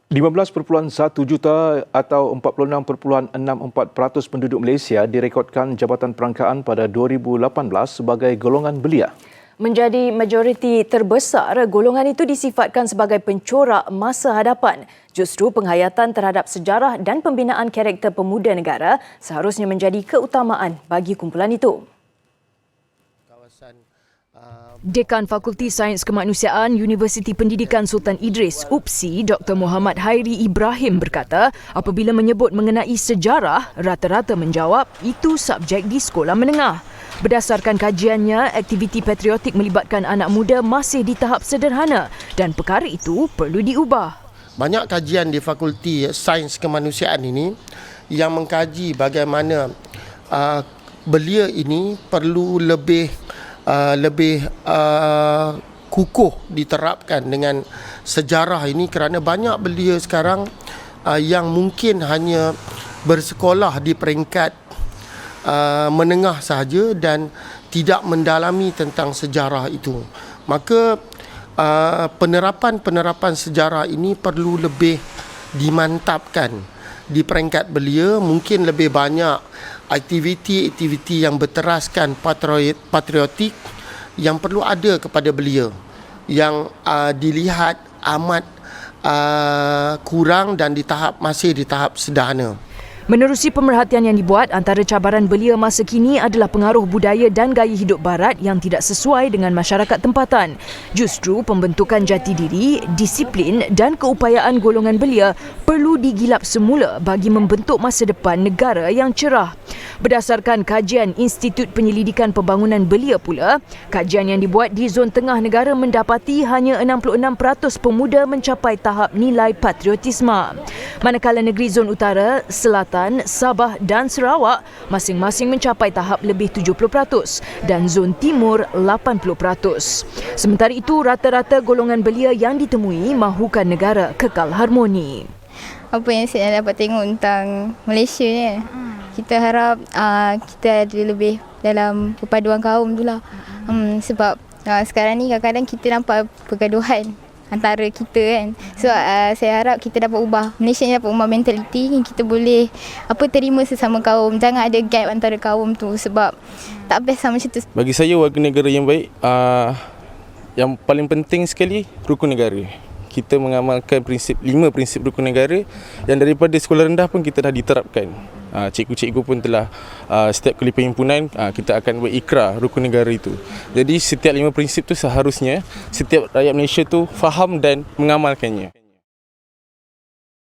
15.1 juta atau 46.64% penduduk Malaysia direkodkan Jabatan Perangkaan pada 2018 sebagai golongan belia. Menjadi majoriti terbesar, golongan itu disifatkan sebagai pencorak masa hadapan. Justru penghayatan terhadap sejarah dan pembinaan karakter pemuda negara seharusnya menjadi keutamaan bagi kumpulan itu. Dekan Fakulti Sains Kemanusiaan Universiti Pendidikan Sultan Idris, UPSI, Dr. Muhammad Hairi Ibrahim berkata, apabila menyebut mengenai sejarah, rata-rata menjawab itu subjek di sekolah menengah. Berdasarkan kajiannya, aktiviti patriotik melibatkan anak muda masih di tahap sederhana dan perkara itu perlu diubah. Banyak kajian di Fakulti Sains Kemanusiaan ini yang mengkaji bagaimana belia ini perlu lebih kukuh diterapkan dengan sejarah ini, kerana banyak belia sekarang yang mungkin hanya bersekolah di peringkat menengah sahaja dan tidak mendalami tentang sejarah itu. Maka penerapan sejarah ini perlu lebih dimantapkan di peringkat belia. Mungkin lebih banyak aktiviti yang berteraskan patriotik yang perlu ada kepada belia, yang dilihat amat kurang dan masih di tahap sederhana. Menerusi pemerhatian yang dibuat, antara cabaran belia masa kini adalah pengaruh budaya dan gaya hidup barat yang tidak sesuai dengan masyarakat tempatan. Justru pembentukan jati diri, disiplin dan keupayaan golongan belia perlu digilap semula bagi membentuk masa depan negara yang cerah. Berdasarkan kajian Institut Penyelidikan Pembangunan Belia pula, kajian yang dibuat di zon tengah negara mendapati hanya 66% pemuda mencapai tahap nilai patriotisme. Manakala negeri zon utara, selatan, Sabah dan Sarawak masing-masing mencapai tahap lebih 70% dan zon timur 80%. Sementara itu, rata-rata golongan belia yang ditemui mahukan negara kekal harmoni. Apa yang saya dapat tengok tentang Malaysia ni, kita harap kita ada lebih dalam perpaduan kaum tu lah. Sebab sekarang ni kadang-kadang kita nampak pergaduhan antara kita kan. So saya harap kita dapat ubah, Malaysia ni dapat ubah mentaliti, kita boleh terima sesama kaum. Jangan ada gap antara kaum tu, sebab tak best sama macam tu. Bagi saya, warga negara yang baik, yang paling penting sekali rukun negara. Kita mengamalkan 5 prinsip rukun negara yang daripada sekolah rendah pun kita dah diterapkan. Cikgu-cikgu pun telah setiap kali perhimpunan kita akan berikrar rukun negara itu. Jadi setiap 5 prinsip tu seharusnya setiap rakyat Malaysia tu faham dan mengamalkannya.